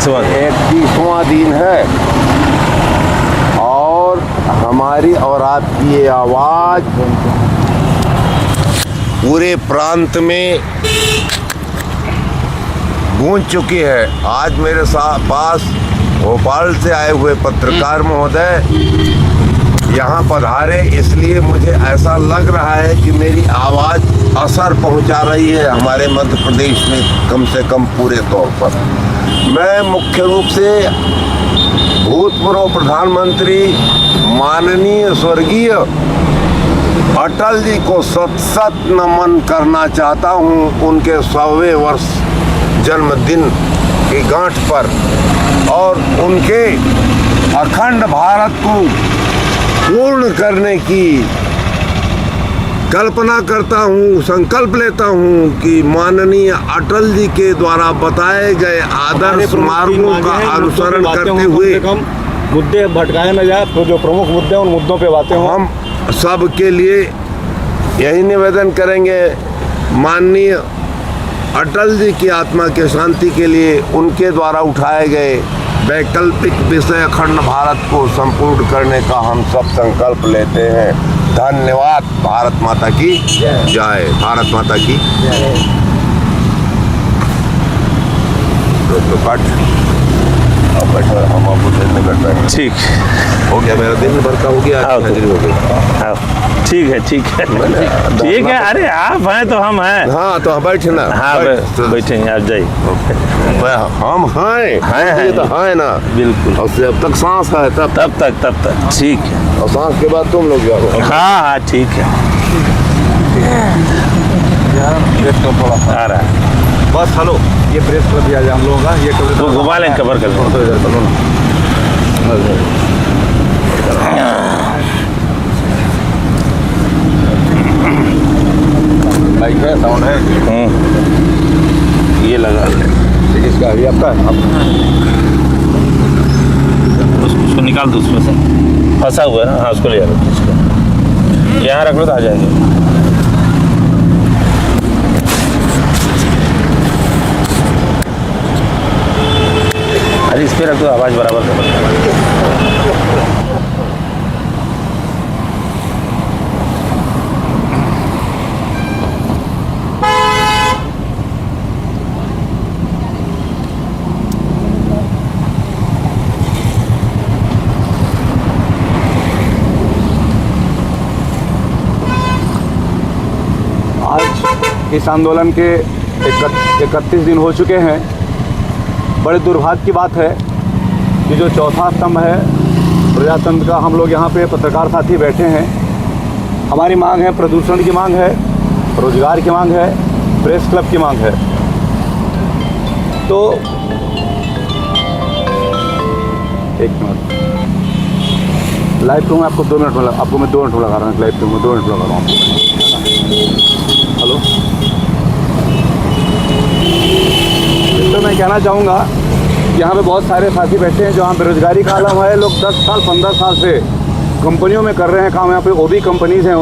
31वां दिन है और हमारी और आपकी ये आवाज़ पूरे प्रांत में गूंज चुकी है। आज मेरे पास भोपाल से आए हुए पत्रकार महोदय यहाँ पधारे, इसलिए मुझे ऐसा लग रहा है कि मेरी आवाज़ असर पहुँचा रही है हमारे मध्य प्रदेश में, कम से कम पूरे तौर पर। मैं मुख्य रूप से भूतपूर्व प्रधानमंत्री माननीय स्वर्गीय अटल जी को सत नमन करना चाहता हूँ उनके 100वें वर्ष जन्मदिन की गांठ पर, और उनके अखंड भारत को पूर्ण करने की कल्पना करता हूँ, संकल्प लेता हूँ कि माननीय अटल जी के द्वारा बताए गए आदर्श मार्गों का अनुसरण करते हुए मुद्दे भटकाए न जाए, तो जो प्रमुख मुद्दे उन मुद्दों पे बातें हों। हम सब के लिए यही निवेदन करेंगे, माननीय अटल जी की आत्मा के शांति के लिए उनके द्वारा उठाए गए वैकल्पिक विषय अखंड भारत को संपूर्ण करने का हम सब संकल्प लेते हैं। धन्यवाद। भारत माता की जय। भारत माता की बैठो, हम आपको दिन में बैठ रहे हैं। ठीक हो गया, मेरा दिन भर का हो गया, हाजिरी हो गई। ठीक है ठीक है। अरे आप हैं तो हम हैं। हाँ तो बैठना। हाँ बैठेंगे, आप जाइए। हम हैं, ये तो है ना, बिल्कुल। और जब तक सांस है तब तक ठीक है। और सांस के बाद तुम लोग जाओ। हाँ ठीक है। थोड़ा आ रहा है बस। हेलो, ये प्रेस क्लब भी आ जाए हम लोगों का, ये कवर तो घुमा लें, कवर कर लो। तो इधर चलो ना। बाइक है, साउंड है, ये लगा ले। इसका ये आपका है। उसको निकाल दो उसमें से, फंसा हुआ है ना। हाँ उसको ले जाओ, यहाँ रख लो तो आ जाएंगे। अरे इस पे रख दो, आवाज़ बराबर कर। आज इस आंदोलन के 31 दिन हो चुके हैं। बड़े दुर्भाग्य की बात है कि जो चौथा स्तंभ है प्रजातंत्र का, हम लोग यहाँ पे पत्रकार साथी बैठे हैं। हमारी मांग है, प्रदूषण की मांग है, रोजगार की मांग है, प्रेस क्लब की मांग है। तो एक मिनट, लाइव टू में आपको 2 मिनट में आपको मैं 2 मिनट में लगा रहा हूँ। लाइव टू में 2 मिनट लगा रहा हूँ। हेलो, तो मैं कहना चाहूँगा कि यहाँ पे बहुत सारे साथी बैठे हैं जो यहाँ बेरोजगारी का आलम है। लोग 10 साल 15 साल से कंपनियों में कर रहे हैं काम। यहाँ पे ओबी कंपनीज हैं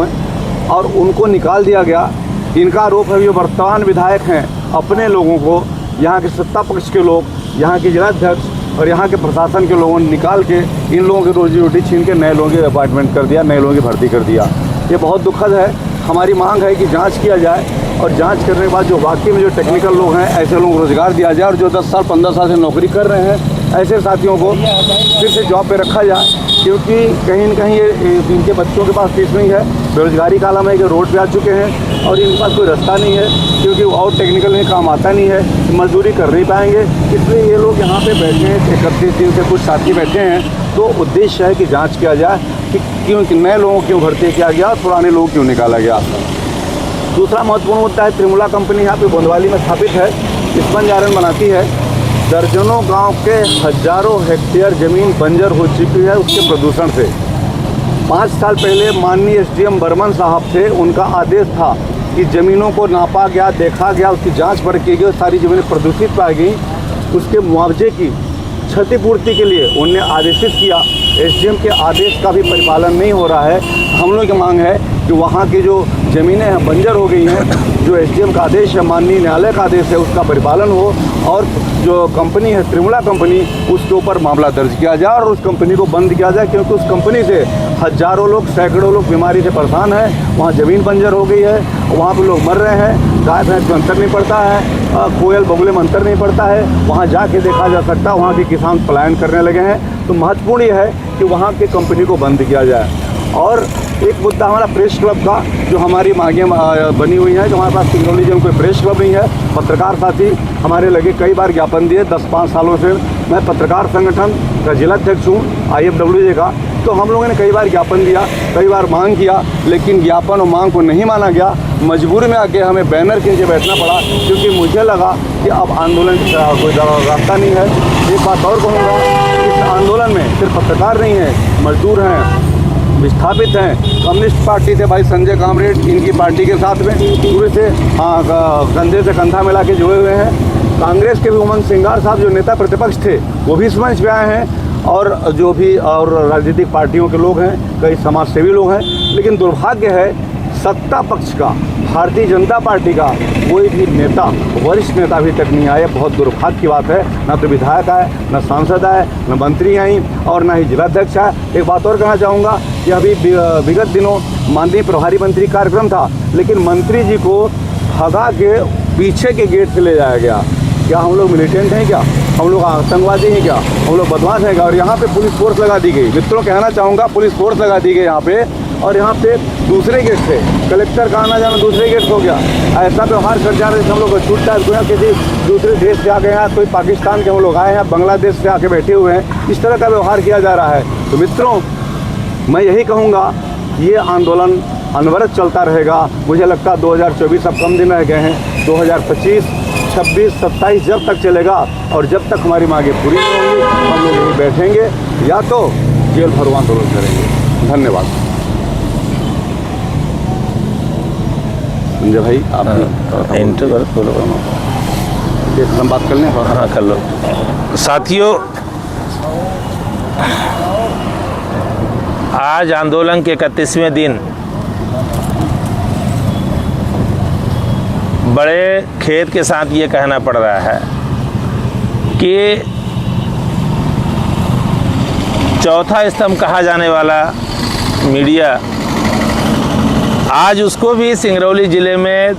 और उनको निकाल दिया गया। इनका आरोप है जो वर्तमान विधायक हैं, अपने लोगों को, यहाँ के सत्ता पक्ष के लोग, यहाँ के जिलाध्यक्ष और यहाँ के प्रशासन के लोगों ने निकाल के इन लोगों की रोजी रोटी छीन के नए लोगों के अपॉइंटमेंट कर दिया, नए लोगों की भर्ती कर दिया। ये बहुत दुखद है। हमारी मांग है कि जांच किया जाए और जांच करने के बाद जो वाकई में जो टेक्निकल लोग हैं ऐसे लोगों को रोज़गार दिया जाए, और जो 10 साल 15 साल से नौकरी कर रहे हैं ऐसे साथियों को फिर से जॉब पे रखा जाए। क्योंकि कहीं न कहीं ये इनके बच्चों के पास फीस नहीं है, बेरोजगारी का आलम है कि रोड पे आ चुके हैं और इनके पास कोई रास्ता नहीं है, क्योंकि और टेक्निकल में काम आता नहीं है, मजदूरी कर नहीं पाएंगे। इसलिए ये लोग यहाँ पे बैठे हैं। 31 दिन से कुछ साथी बैठे हैं। तो उद्देश्य है कि जाँच किया जाए कि क्यों नए लोगों को क्यों भर्ती किया गया और पुराने लोगों को क्यों निकाला गया। दूसरा महत्वपूर्ण मुद्दा है, त्रिमुला कंपनी यहाँ पे गोंदवाली में स्थापित है, स्पंज आयरन बनाती है। दर्जनों गांव के हजारों हेक्टेयर ज़मीन बंजर हो चुकी है उसके प्रदूषण से। 5 साल पहले माननीय एसडीएम बर्मन साहब थे, उनका आदेश था कि ज़मीनों को नापा गया, देखा गया, उसकी जांच पर की गई, सारी ज़मीनें प्रदूषित पाई गई। उसके मुआवजे की क्षतिपूर्ति के लिए उन्हें आदेशित किया। एसडीएम के आदेश का भी परिपालन नहीं हो रहा है। हम लोग की मांग है कि वहाँ की जो ज़मीनें हैं बंजर हो गई हैं, जो एसडीएम का आदेश है, माननीय न्यायालय का आदेश है, उसका परिपालन हो और जो कंपनी है त्रिमुला कंपनी, उसके ऊपर मामला दर्ज किया जाए और उस कंपनी को बंद किया जाए, क्योंकि उस कंपनी से हज़ारों लोग, सैकड़ों लोग बीमारी से परेशान हैं। वहाँ ज़मीन बंजर हो गई है, वहाँ पर लोग मर रहे हैं, गाय भैंस में अंतर नहीं पड़ता है, कोयल बगुले में अंतर नहीं पड़ता है, वहाँ जाके देखा जा सकता है। वहाँ के किसान पलायन करने लगे हैं। तो महत्वपूर्ण ये है कि वहाँ की कंपनी को बंद किया जाए। और एक मुद्दा हमारा प्रेस क्लब का, जो हमारी मांगें बनी हुई हैं, जो हमारे पास सिंगरौली जिले में कोई प्रेस क्लब नहीं है। पत्रकार साथी हमारे लगे कई बार ज्ञापन दिए, 10-5 सालों से मैं पत्रकार संगठन का जिलाध्यक्ष हूँ IFWJ का। तो हम लोगों ने कई बार ज्ञापन दिया, कई बार मांग किया, लेकिन ज्ञापन और मांग को नहीं माना गया। मजबूरी में आके हमें बैनर के नीचे बैठना पड़ा, क्योंकि मुझे लगा कि अब आंदोलन का कोई रास्ता नहीं है। एक बात और कहूँगा, इस आंदोलन में सिर्फ पत्रकार नहीं है, मजदूर हैं, विस्थापित हैं। कम्युनिस्ट पार्टी से भाई संजय कामरेड इनकी पार्टी के साथ में पूरे से कंधे से कंधा मिला के जुड़े हुए हैं। कांग्रेस के भी उमंग सिंगार साहब, जो नेता प्रतिपक्ष थे, वो भी इस मंच पे आए हैं। और जो भी और राजनीतिक पार्टियों के लोग हैं, कई समाजसेवी लोग हैं। लेकिन दुर्भाग्य है, सत्ता पक्ष का, भारतीय जनता पार्टी का कोई भी नेता, वरिष्ठ नेता अभी तक नहीं आए। बहुत दुर्भाग्य की बात है। ना तो विधायक आए, ना सांसद आए, ना मंत्री आई और ना ही जिलाध्यक्ष आए। एक बात और कहना चाहूँगा कि अभी विगत दिनों माननीय प्रभारी मंत्री कार्यक्रम था, लेकिन मंत्री जी को भगा के पीछे के गेट से ले जाया गया। क्या हम लोग मिलिटेंट हैं? क्या हम लोग आतंकवादी हैं? क्या हम लोग बदमाश हैं? क्या? और यहाँ पे पुलिस फोर्स लगा दी गई। मित्रों, कहना चाहूँगा, पुलिस फोर्स लगा दी गई यहाँ पे। और यहाँ पे दूसरे गेट से कलेक्टर का आना जाना दूसरे गेट हो गया। ऐसा व्यवहार कर जा रहे थे हम लोग को छूटता है। किसी दूसरे देश से आ गए हैं, कोई पाकिस्तान के हम लोग आए हैं, बांग्लादेश से आके बैठे हुए हैं, इस तरह का व्यवहार किया जा रहा है। तो मित्रों, मैं यही कहूँगा, ये आंदोलन अनवरत चलता रहेगा। मुझे लगता है 2024 अब कम दिन रह गए हैं, 2025, 26, 27 जब तक चलेगा और जब तक हमारी मांगें पूरी नहीं होंगी, हम लोग यहीं बैठेंगे या तो जेल भरो आंदोलन करेंगे। धन्यवाद। संजय भाई, आप हम बात कर लें? हाँ, कर लो। साथियों, आज आंदोलन के 31वें दिन बड़े खेद के साथ ये कहना पड़ रहा है कि चौथा स्तंभ कहा जाने वाला मीडिया, आज उसको भी सिंगरौली ज़िले में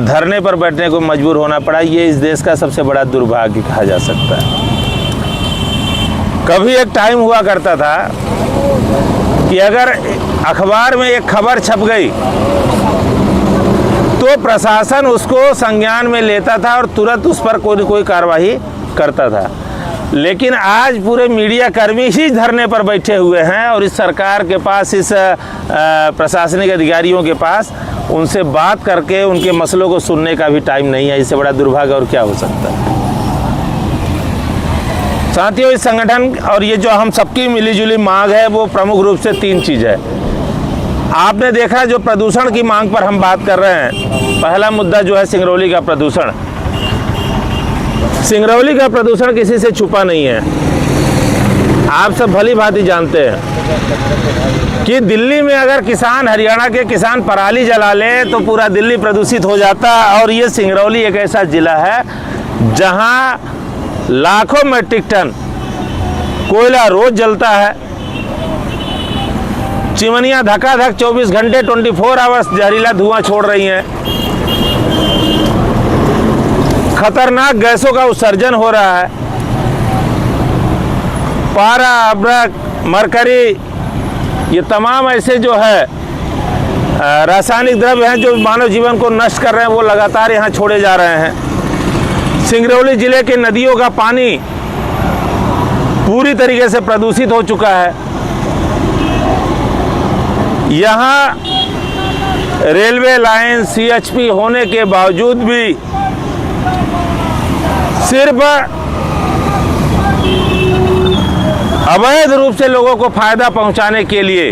धरने पर बैठने को मजबूर होना पड़ा। ये इस देश का सबसे बड़ा दुर्भाग्य कहा जा सकता है। कभी एक टाइम हुआ करता था कि अगर अखबार में एक खबर छप गई तो प्रशासन उसको संज्ञान में लेता था और तुरंत उस पर कोई न कोई कार्रवाई करता था। लेकिन आज पूरे मीडिया कर्मी ही धरने पर बैठे हुए हैं और इस सरकार के पास, इस प्रशासनिक अधिकारियों के पास उनसे बात करके उनके मसलों को सुनने का भी टाइम नहीं है। इससे बड़ा दुर्भाग्य और क्या हो सकता है। साथियों, इस संगठन और ये जो हम सबकी मिलीजुली मांग है, वो प्रमुख रूप से 3 चीज़ है। आपने देखा, जो प्रदूषण की मांग पर हम बात कर रहे हैं, पहला मुद्दा जो है सिंगरौली का प्रदूषण। सिंगरौली का प्रदूषण किसी से छुपा नहीं है। आप सब भली भांति जानते हैं कि दिल्ली में अगर किसान, हरियाणा के किसान पराली जला ले तो पूरा दिल्ली प्रदूषित हो जाता। और ये सिंगरौली एक ऐसा ज़िला है जहां लाखों मेट्रिक टन कोयला रोज जलता है। चिमनियाँ धकाधक 24 घंटे 24 आवर्स जहरीला धुआं छोड़ रही हैं। खतरनाक गैसों का उत्सर्जन हो रहा है। पारा, अब्रक, मरकरी, ये तमाम ऐसे जो है रासायनिक द्रव्य हैं जो मानव जीवन को नष्ट कर रहे हैं, वो लगातार यहाँ छोड़े जा रहे हैं। सिंगरौली जिले के नदियों का पानी पूरी तरीके से प्रदूषित हो चुका है। यहाँ रेलवे लाइन CHP होने के बावजूद भी सिर्फ अवैध रूप से लोगों को फायदा पहुंचाने के लिए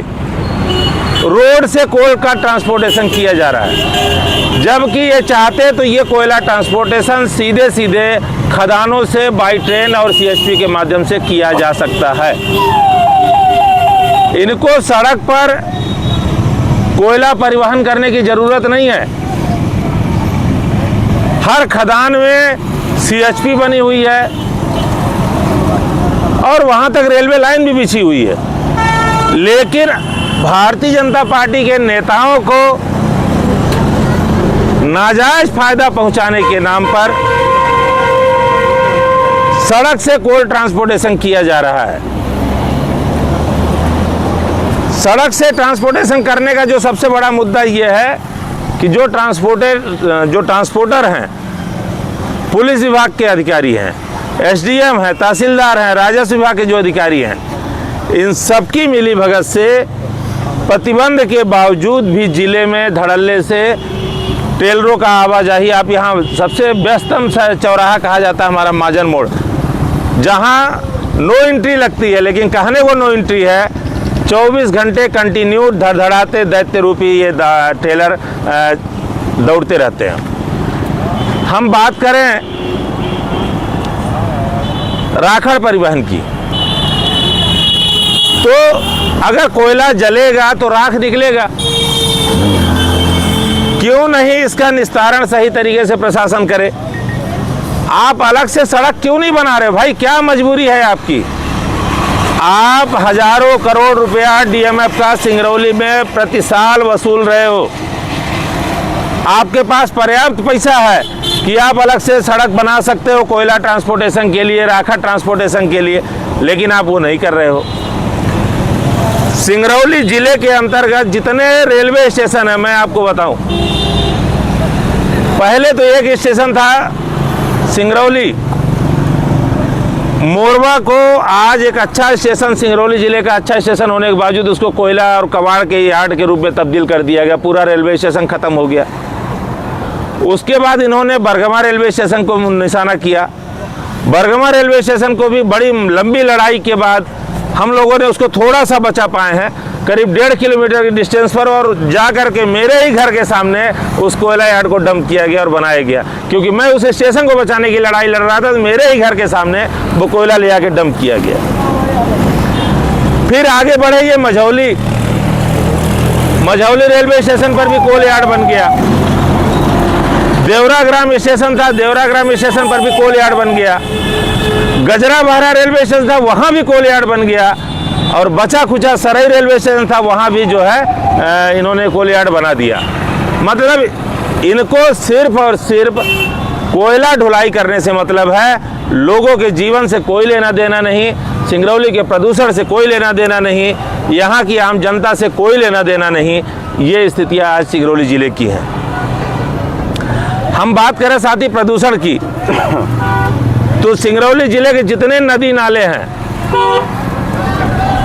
रोड से कोल का ट्रांसपोर्टेशन किया जा रहा है। जबकि ये चाहते तो ये कोयला ट्रांसपोर्टेशन सीधे सीधे खदानों से बाई ट्रेन और CHP के माध्यम से किया जा सकता है। इनको सड़क पर कोयला परिवहन करने की ज़रूरत नहीं है। हर खदान में CHP बनी हुई है और वहाँ तक रेलवे लाइन भी बिछी हुई है। लेकिन भारतीय जनता पार्टी के नेताओं को नाजायज फायदा पहुंचाने के नाम पर सड़क से कोल ट्रांसपोर्टेशन किया जा रहा है। सड़क से ट्रांसपोर्टेशन करने का जो सबसे बड़ा मुद्दा ये है कि जो ट्रांसपोर्टर हैं, पुलिस विभाग के अधिकारी हैं, SDM हैं, तहसीलदार हैं, राजस्व विभाग के जो अधिकारी हैं, इन सबकी मिली भगत से प्रतिबंध के बावजूद भी जिले में धड़ल्ले से टेलरों का आवाजाही, आप यहाँ सबसे व्यस्तम चौराहा कहा जाता है हमारा महाजन मोड़, जहाँ नो एंट्री लगती है, लेकिन कहने को नो एंट्री है, 24 घंटे कंटिन्यू धड़धड़ाते दैत्य रूपी ये टेलर दौड़ते रहते हैं। हम बात करें राखड़ परिवहन की, तो अगर कोयला जलेगा तो राख निकलेगा, क्यों नहीं इसका निस्तारण सही तरीके से प्रशासन करे? आप अलग से सड़क क्यों नहीं बना रहे भाई? क्या मजबूरी है आपकी? आप हजारों करोड़ रुपया DMF का सिंगरौली में प्रति साल वसूल रहे हो। आपके पास पर्याप्त पैसा है कि आप अलग से सड़क बना सकते हो कोयला ट्रांसपोर्टेशन के लिए, राखड़ ट्रांसपोर्टेशन के लिए, लेकिन आप वो नहीं कर रहे हो। सिंगरौली जिले के अंतर्गत जितने रेलवे स्टेशन है, मैं आपको बताऊं, पहले तो एक स्टेशन था सिंगरौली, मोरवा को आज एक अच्छा स्टेशन, सिंगरौली जिले का अच्छा स्टेशन होने के बावजूद उसको कोयला और कबाड़ के यार्ड के रूप में तब्दील कर दिया गया। पूरा रेलवे स्टेशन खत्म हो गया। उसके बाद इन्होंने बरगमा रेलवे स्टेशन को निशाना किया। बरगमा रेलवे स्टेशन को भी बड़ी लंबी लड़ाई के बाद हम लोगों ने उसको थोड़ा सा बचा पाए हैं, करीब 1.5 किलोमीटर की डिस्टेंस पर, और जा कर के मेरे ही घर के सामने उस कोयला यार्ड को डंप किया गया और बनाया गया। क्योंकि मैं उस स्टेशन को बचाने की लड़ाई लड़ रहा था, तो मेरे ही घर के सामने वो कोयला ले आके डंप किया गया। फिर आगे बढ़े ये मझौली रेलवे स्टेशन पर भी कोल यार्ड बन गया। देवरा ग्राम स्टेशन था, देवरा ग्राम स्टेशन पर भी कोल यार्ड बन गया। गजरा बहरा रेलवे स्टेशन था, वहाँ भी कोल यार्ड बन गया। और बचा खुचा सराय रेलवे स्टेशन था, वहाँ भी जो है इन्होंने कोल यार्ड बना दिया। मतलब इनको सिर्फ और सिर्फ कोयला ढुलाई करने से मतलब है, लोगों के जीवन से कोई लेना देना नहीं, सिंगरौली के प्रदूषण से कोई लेना देना नहीं, यहाँ की आम जनता से कोई लेना देना नहीं। ये स्थितियाँ आज सिंगरौली जिले की हैं। हम बात करें साथ ही प्रदूषण की, तो सिंगरौली जिले के जितने नदी नाले हैं,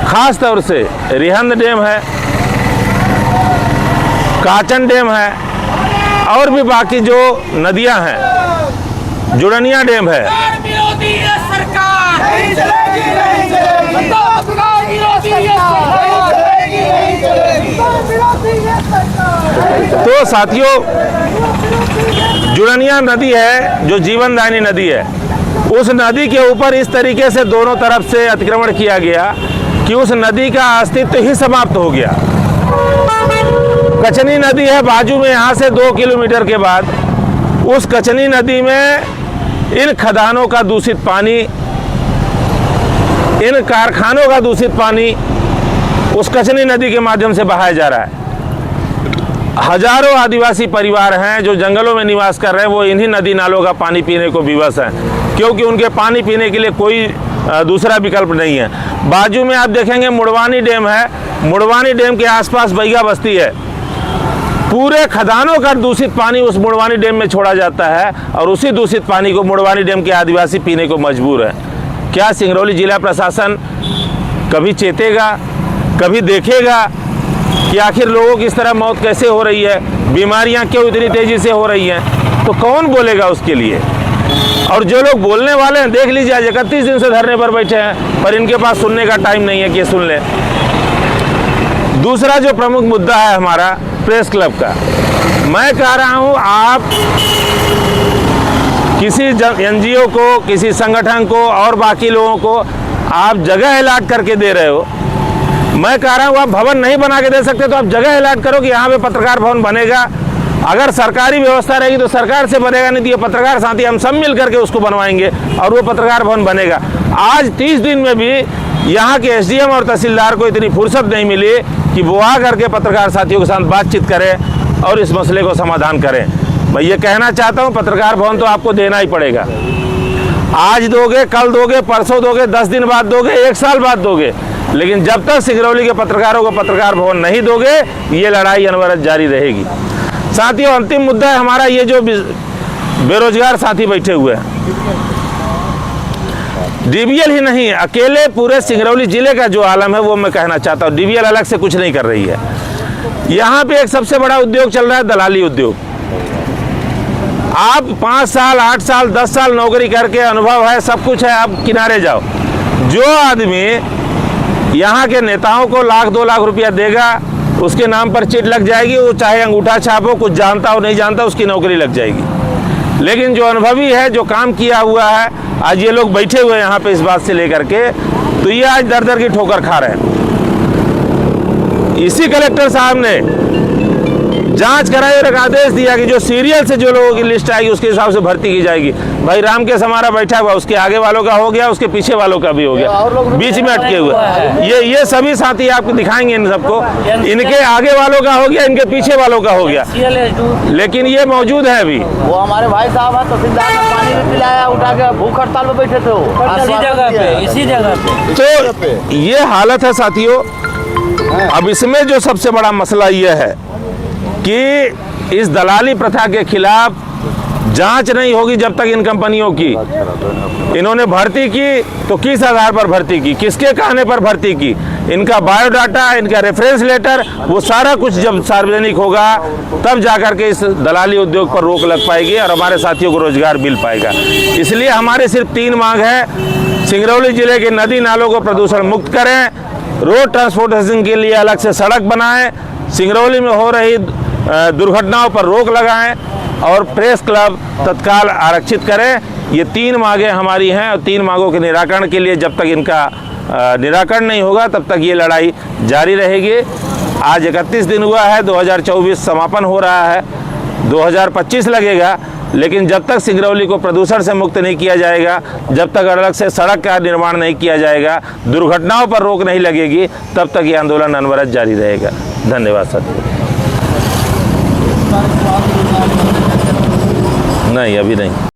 खास तौर से रिहंद डैम है, काचन डैम है, और भी बाकी जो नदियां हैं, जुड़निया डैम है, तो साथियों जुड़निया नदी है जो जीवनदायिनी नदी है, उस नदी के ऊपर इस तरीके से दोनों तरफ से अतिक्रमण किया गया कि उस नदी का अस्तित्व ही समाप्त हो गया। कचनी नदी है बाजू में, यहाँ से 2 किलोमीटर के बाद, उस कचनी नदी में इन खदानों का दूषित पानी, इन कारखानों का दूषित पानी उस कचनी नदी के माध्यम से बहाया जा रहा है। हजारों आदिवासी परिवार हैं जो जंगलों में निवास कर रहे हैं, वो इन्हीं नदी नालों का पानी पीने को विवश हैं, क्योंकि उनके पानी पीने के लिए कोई दूसरा विकल्प नहीं है। बाजू में आप देखेंगे मुड़वानी डैम है, मुड़वानी डैम के आसपास बैगा बस्ती है। पूरे खदानों का दूषित पानी उस मुड़वानी डैम में छोड़ा जाता है और उसी दूषित पानी को मुड़वानी डैम के आदिवासी पीने को मजबूर है। क्या सिंगरौली जिला प्रशासन कभी चेतेगा, कभी देखेगा कि आखिर लोगों की इस तरह मौत कैसे हो रही है, बीमारियां क्यों इतनी तेजी से हो रही हैं? तो कौन बोलेगा उसके लिए? और जो लोग बोलने वाले हैं, देख लीजिए आज 31 दिन से धरने पर बैठे हैं, पर इनके पास सुनने का टाइम नहीं है कि ये सुन लें। दूसरा जो प्रमुख मुद्दा है हमारा प्रेस क्लब का, मैं कह रहा हूं आप किसी NGO को, किसी संगठन को और बाकी लोगों को आप जगह अलॉट करके दे रहे हो, मैं कह रहा हूँ आप भवन नहीं बना के दे सकते तो आप जगह अलॉट करो कि यहाँ पे पत्रकार भवन बनेगा। अगर सरकारी व्यवस्था रहेगी तो सरकार से बनेगा, नहीं तो ये पत्रकार साथी हम सब मिल करके उसको बनवाएंगे और वो पत्रकार भवन बनेगा। आज 30 दिन में भी यहाँ के एसडीएम और तहसीलदार को इतनी फुर्सत नहीं मिली कि वो आ करके पत्रकार साथियों के साथ बातचीत करें और इस मसले को समाधान करें। मैं ये कहना चाहता हूँ पत्रकार भवन तो आपको देना ही पड़ेगा। आज दोगे, कल दोगे, परसों दोगे, 10 दिन बाद दोगे, 1 साल बाद दोगे, लेकिन जब तक सिंगरौली के पत्रकारों को पत्रकार भवन नहीं दोगे ये लड़ाई अनवरत जारी रहेगी। साथियों, अंतिम मुद्दा है हमारा ये जो बेरोजगार साथी बैठे हुए हैं। डीवीएल ही नहीं, अकेले पूरे सिंगरौली जिले का जो आलम है वो मैं कहना चाहता हूँ। डीवीएल अलग से कुछ नहीं कर रही है। यहाँ पे एक सबसे बड़ा उद्योग चल रहा है दलाली उद्योग। आप 5 साल, 8 साल, 10 साल नौकरी करके अनुभव है, सब कुछ है, आप किनारे जाओ। जो आदमी यहाँ के नेताओं को 1 लाख 2 लाख रुपया देगा उसके नाम पर चिट लग जाएगी, वो चाहे अंगूठा छाप हो, कुछ जानता हो नहीं जानता, उसकी नौकरी लग जाएगी। लेकिन जो अनुभवी है, जो काम किया हुआ है, आज ये लोग बैठे हुए हैं यहाँ पे इस बात से लेकर के, तो ये आज दर दर की ठोकर खा रहे हैं। इसी कलेक्टर साहब ने जांच कराई और एक आदेश दिया कि जो सीरियल से जो लोगों की लिस्ट आएगी उसके हिसाब से भर्ती की जाएगी। भाई रामकेश हमारा बैठा हुआ, उसके आगे वालों का हो गया, उसके पीछे वालों का भी हो गया, बीच में अटके हुए ये सभी साथी आपको दिखाएंगे इन सबको। इनके आगे वालों का हो गया, इनके पीछे वालों का हो गया, लेकिन ये मौजूद है अभी। वो हमारे भाई साहब है, तहसीलदार ने पानी भी पिलाया, उठा के भूख हड़ताल में बैठे थे वो इसी जगह पे। तो ये हालत है साथियों। अब इसमें जो सबसे बड़ा मसला ये है कि इस दलाली प्रथा के खिलाफ जांच नहीं होगी जब तक इन कंपनियों की। इन्होंने भर्ती की तो किस आधार पर भर्ती की, किसके कहने पर भर्ती की, इनका बायोडाटा, इनका रेफरेंस लेटर, वो सारा कुछ जब सार्वजनिक होगा तब जाकर के इस दलाली उद्योग पर रोक लग पाएगी और हमारे साथियों को रोजगार मिल पाएगा। इसलिए हमारे सिर्फ 3 मांग है। सिंगरौली जिले के नदी नालों को प्रदूषण मुक्त करें, रोड ट्रांसपोर्टेशन के लिए अलग से सड़क बनाएं, सिंगरौली में हो रही दुर्घटनाओं पर रोक लगाएं और प्रेस क्लब तत्काल आरक्षित करें। ये 3 मांगें हमारी हैं और 3 मांगों के निराकरण के लिए जब तक इनका निराकरण नहीं होगा तब तक ये लड़ाई जारी रहेगी। आज 31 दिन हुआ है, 2024 समापन हो रहा है, 2025 लगेगा, लेकिन जब तक सिंगरौली को प्रदूषण से मुक्त नहीं किया जाएगा, जब तक अलग से सड़क का निर्माण नहीं किया जाएगा, दुर्घटनाओं पर रोक नहीं लगेगी, तब तक ये आंदोलन अनवरत जारी रहेगा। धन्यवाद साथियों। नहीं, अभी नहीं।